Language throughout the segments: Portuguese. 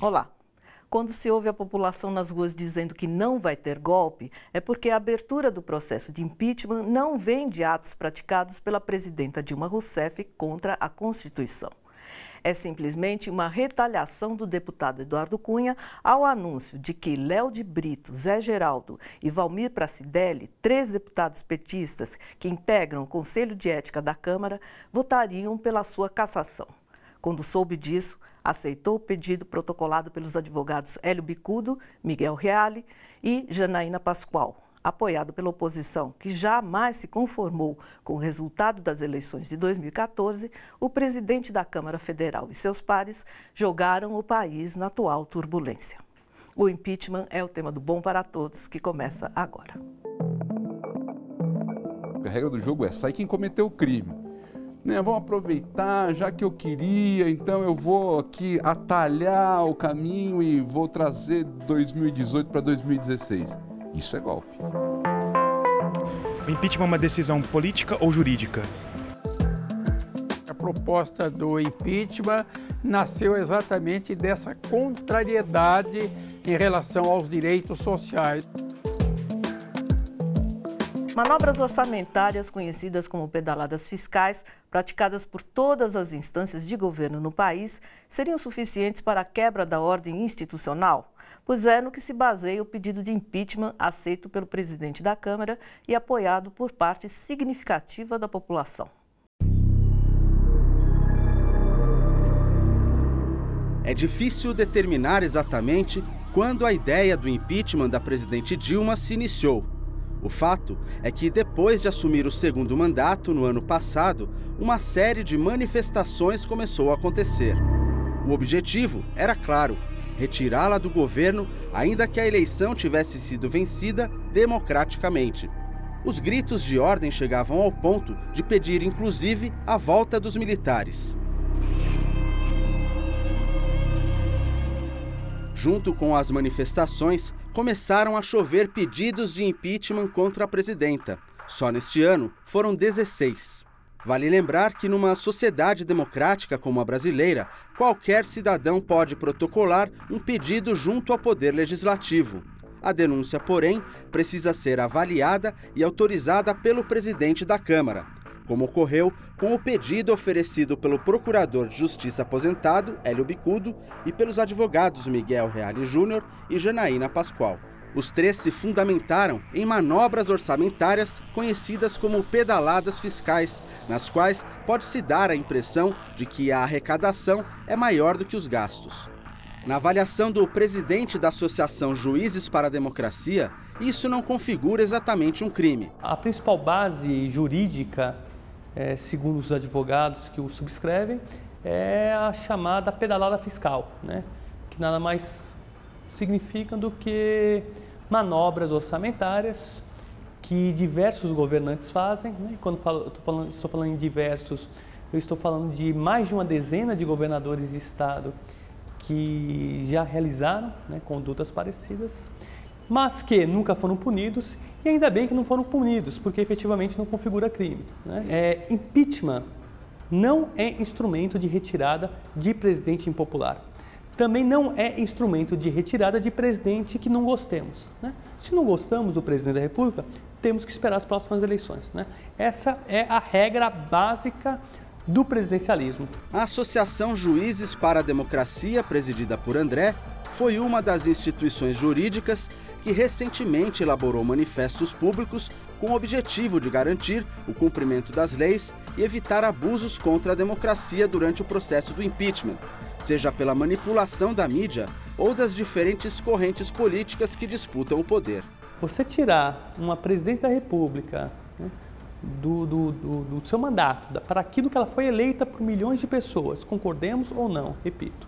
Olá. Quando se ouve a população nas ruas dizendo que não vai ter golpe, é porque a abertura do processo de impeachment não vem de atos praticados pela presidenta Dilma Rousseff contra a Constituição. É simplesmente uma retaliação do deputado Eduardo Cunha ao anúncio de que Léo de Brito, Zé Geraldo e Valmir Pracidelli, 3 deputados petistas que integram o Conselho de Ética da Câmara, votariam pela sua cassação. Quando soube disso, aceitou o pedido protocolado pelos advogados Hélio Bicudo, Miguel Reale e Janaína Pascoal, apoiado pela oposição, que jamais se conformou com o resultado das eleições de 2014, o presidente da Câmara Federal e seus pares jogaram o país na atual turbulência. O impeachment é o tema do Bom para Todos, que começa agora. A regra do jogo é sair quem cometeu o crime. Vamos aproveitar, já que eu queria, então eu vou aqui atalhar o caminho e vou trazer 2018 para 2016. Isso é golpe. O impeachment é uma decisão política ou jurídica? A proposta do impeachment nasceu exatamente dessa contrariedade em relação aos direitos sociais. Manobras orçamentárias, conhecidas como pedaladas fiscais, praticadas por todas as instâncias de governo no país, seriam suficientes para a quebra da ordem institucional? Pois é no que se baseia o pedido de impeachment aceito pelo presidente da Câmara e apoiado por parte significativa da população. É difícil determinar exatamente quando a ideia do impeachment da presidente Dilma se iniciou. O fato é que, depois de assumir o segundo mandato no ano passado, uma série de manifestações começou a acontecer. O objetivo era claro: retirá-la do governo, ainda que a eleição tivesse sido vencida democraticamente. Os gritos de ordem chegavam ao ponto de pedir, inclusive, a volta dos militares. Junto com as manifestações, começaram a chover pedidos de impeachment contra a presidenta. Só neste ano foram 16. Vale lembrar que numa sociedade democrática como a brasileira, qualquer cidadão pode protocolar um pedido junto ao Poder Legislativo. A denúncia, porém, precisa ser avaliada e autorizada pelo presidente da Câmara, como ocorreu com o pedido oferecido pelo Procurador de Justiça aposentado, Hélio Bicudo, e pelos advogados Miguel Reale Júnior e Janaína Pascoal. Os 3 se fundamentaram em manobras orçamentárias conhecidas como pedaladas fiscais, nas quais pode-se dar a impressão de que a arrecadação é maior do que os gastos. Na avaliação do presidente da Associação Juízes para a Democracia, isso não configura exatamente um crime. A principal base jurídica, segundo os advogados que o subscrevem, é a chamada pedalada fiscal, que nada mais significa do que manobras orçamentárias que diversos governantes fazem. Quando estou falando em diversos, eu estou falando de mais de uma dezena de governadores de estado que já realizaram condutas parecidas, mas que nunca foram punidos, e ainda bem que não foram punidos, porque efetivamente não configura crime. Impeachment não é instrumento de retirada de presidente impopular. Também não é instrumento de retirada de presidente que não gostemos. Se não gostamos do presidente da República, temos que esperar as próximas eleições. Essa é a regra básica do presidencialismo. A Associação Juízes para a Democracia, presidida por André, foi uma das instituições jurídicas que recentemente elaborou manifestos públicos com o objetivo de garantir o cumprimento das leis e evitar abusos contra a democracia durante o processo do impeachment, seja pela manipulação da mídia ou das diferentes correntes políticas que disputam o poder. Você tirar uma presidente da República do seu mandato, para aquilo que ela foi eleita por milhões de pessoas, concordemos ou não, repito,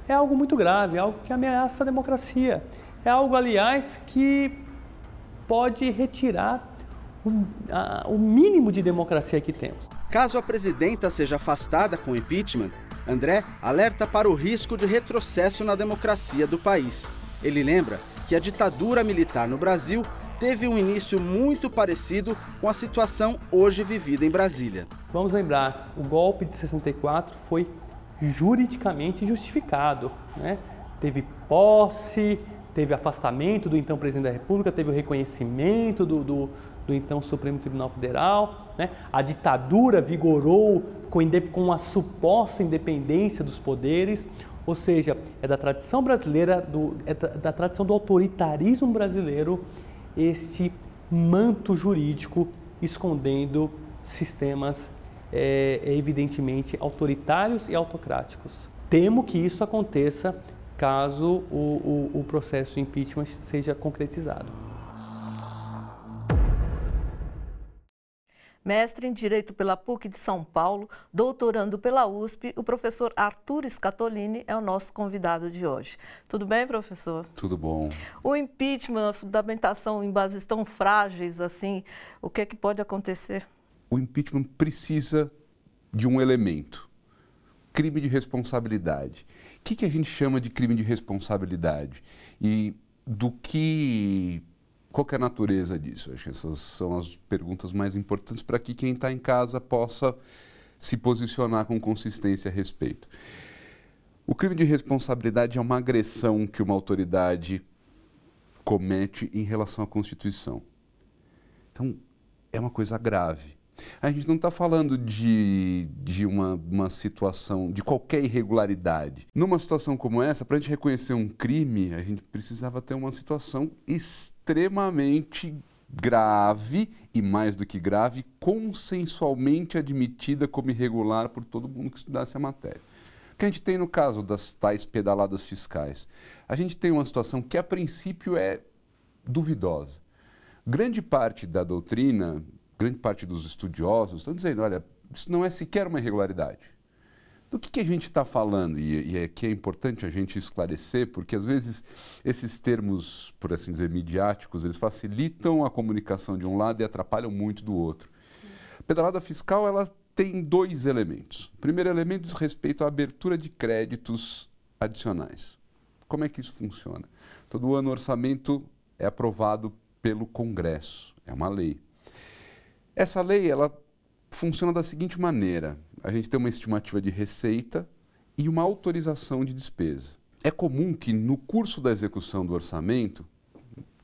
é algo muito grave, é algo que ameaça a democracia, é algo, aliás, que pode retirar o mínimo de democracia que temos. Caso a presidenta seja afastada com impeachment, André alerta para o risco de retrocesso na democracia do país. Ele lembra que a ditadura militar no Brasil teve um início muito parecido com a situação hoje vivida em Brasília. Vamos lembrar, o golpe de 64 foi juridicamente justificado, teve posse, teve afastamento do então presidente da República, teve o reconhecimento do então Supremo Tribunal Federal, né? A ditadura vigorou com a suposta independência dos poderes, ou seja, é da tradição brasileira, da tradição do autoritarismo brasileiro, este manto jurídico escondendo sistemas evidentemente autoritários e autocráticos. Temo que isso aconteça caso o processo de impeachment seja concretizado. Mestre em Direito pela PUC de São Paulo, doutorando pela USP, o professor Arthur Scatolini é o nosso convidado de hoje. Tudo bem, professor? Tudo bom. O impeachment, a fundamentação em bases tão frágeis assim, o que é que pode acontecer? O impeachment precisa de um elemento, crime de responsabilidade. O que a gente chama de crime de responsabilidade? E qual que é a natureza disso? Acho que essas são as perguntas mais importantes para que quem está em casa possa se posicionar com consistência a respeito. O crime de responsabilidade é uma agressão que uma autoridade comete em relação à Constituição. Então, é uma coisa grave. A gente não está falando de uma situação, de qualquer irregularidade. Numa situação como essa, para a gente reconhecer um crime, a gente precisava ter uma situação extremamente grave e, mais do que grave, consensualmente admitida como irregular por todo mundo que estudasse a matéria. O que a gente tem no caso das tais pedaladas fiscais? A gente tem uma situação que, a princípio, é duvidosa. Grande parte da doutrina, grande parte dos estudiosos estão dizendo, olha, isso não é sequer uma irregularidade. Do que a gente está falando? E é que é importante a gente esclarecer, porque às vezes esses termos, por assim dizer, midiáticos, eles facilitam a comunicação de um lado e atrapalham muito do outro. A pedalada fiscal, ela tem dois elementos. O primeiro elemento diz respeito à abertura de créditos adicionais. Como é que isso funciona? Todo ano o orçamento é aprovado pelo Congresso, é uma lei. Essa lei, ela funciona da seguinte maneira. A gente tem uma estimativa de receita e uma autorização de despesa. É comum que no curso da execução do orçamento,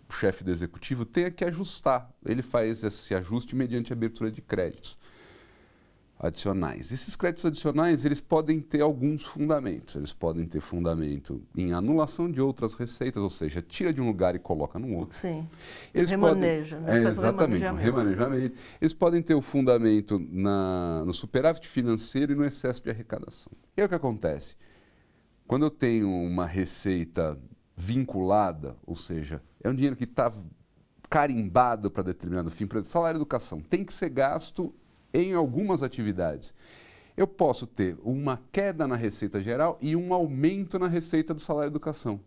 o chefe do executivo tenha que ajustar. Ele faz esse ajuste mediante abertura de créditos adicionais. Esses créditos adicionais, eles podem ter alguns fundamentos. Eles podem ter fundamento em anulação de outras receitas, ou seja, tira de um lugar e coloca no outro. Sim, eles remaneja, podem, né? Exatamente, um remanejamento. Eles podem ter o fundamento no superávit financeiro e no excesso de arrecadação. E aí o que acontece? Quando eu tenho uma receita vinculada, ou seja, é um dinheiro que está carimbado para determinado fim, por exemplo, salário e educação, tem que ser gasto em algumas atividades. Eu posso ter uma queda na receita geral e um aumento na receita do salário e educação.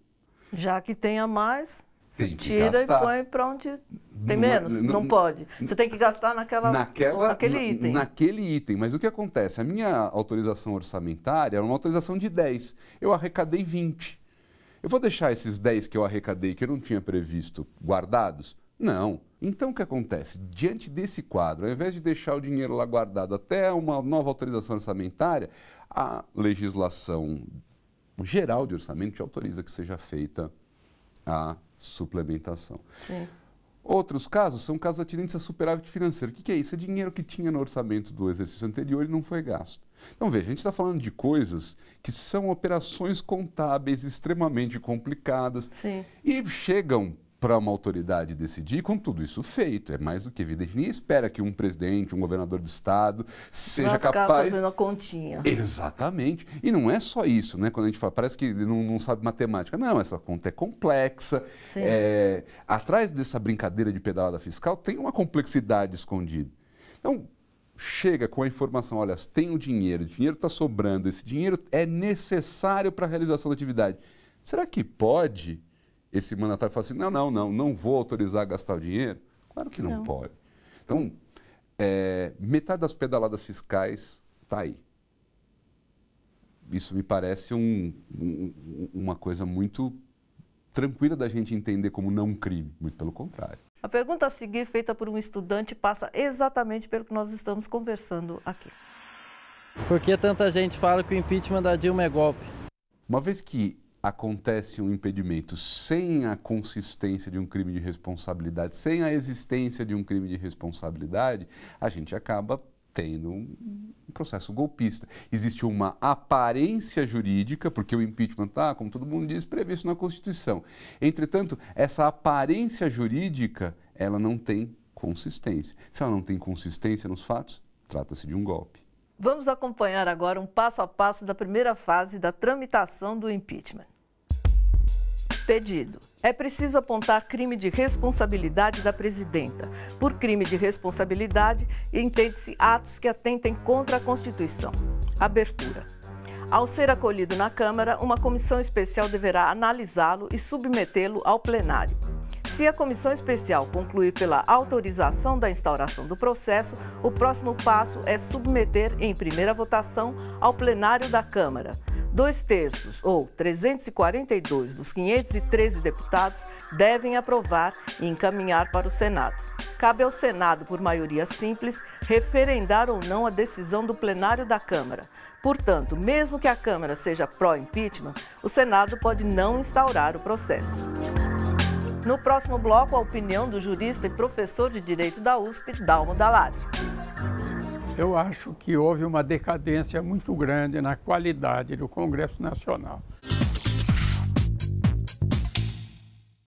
Já que tenha mais, Tem você que tira gastar. E põe para onde tem menos. Não pode. Você tem que gastar naquele item. Naquele item. Mas o que acontece? A minha autorização orçamentária é uma autorização de 10. Eu arrecadei 20. Eu vou deixar esses 10 que eu arrecadei, que eu não tinha previsto, guardados? Não. Então, o que acontece? Diante desse quadro, ao invés de deixar o dinheiro lá guardado até uma nova autorização orçamentária, a legislação geral de orçamento te autoriza que seja feita a suplementação. Sim. Outros casos são casos atinentes a superávit financeiro. O que é isso? É dinheiro que tinha no orçamento do exercício anterior e não foi gasto. Então, veja, a gente está falando de coisas que são operações contábeis extremamente complicadas. Sim. E chegam para uma autoridade decidir com tudo isso feito. É mais do que evidente. Ninguém espera que um presidente, um governador do estado seja capaz... fazendo a continha. Exatamente. E não é só isso, né? Quando a gente fala, parece que não sabe matemática. Não, essa conta é complexa. Atrás dessa brincadeira de pedalada fiscal tem uma complexidade escondida. Então, chega com a informação, olha, tem o dinheiro está sobrando, esse dinheiro é necessário para a realização da atividade. Será que pode... Esse mandatário fala assim, não vou autorizar a gastar o dinheiro? Claro que não pode. Então, metade das pedaladas fiscais está aí. Isso me parece uma coisa muito tranquila da gente entender como não crime, muito pelo contrário. A pergunta a seguir, feita por um estudante, passa exatamente pelo que nós estamos conversando aqui. Por que tanta gente fala que o impeachment da Dilma é golpe? Uma vez que acontece um impedimento sem a consistência de um crime de responsabilidade, sem a existência de um crime de responsabilidade, a gente acaba tendo um processo golpista. Existe uma aparência jurídica, porque o impeachment está, como todo mundo diz, previsto na Constituição. Entretanto, essa aparência jurídica, ela não tem consistência. Se ela não tem consistência nos fatos, trata-se de um golpe. Vamos acompanhar agora um passo a passo da primeira fase da tramitação do impeachment. Pedido. É preciso apontar crime de responsabilidade da presidenta. Por crime de responsabilidade, entende-se atos que atentem contra a Constituição. Abertura. Ao ser acolhido na Câmara, uma comissão especial deverá analisá-lo e submetê-lo ao plenário. Se a comissão especial concluir pela autorização da instauração do processo, o próximo passo é submeter em primeira votação ao plenário da Câmara. 2/3, ou 342 dos 513 deputados, devem aprovar e encaminhar para o Senado. Cabe ao Senado, por maioria simples, referendar ou não a decisão do plenário da Câmara. Portanto, mesmo que a Câmara seja pró-impeachment, o Senado pode não instaurar o processo. No próximo bloco, a opinião do jurista e professor de Direito da USP, Dalmo Dallari. Eu acho que houve uma decadência muito grande na qualidade do Congresso Nacional.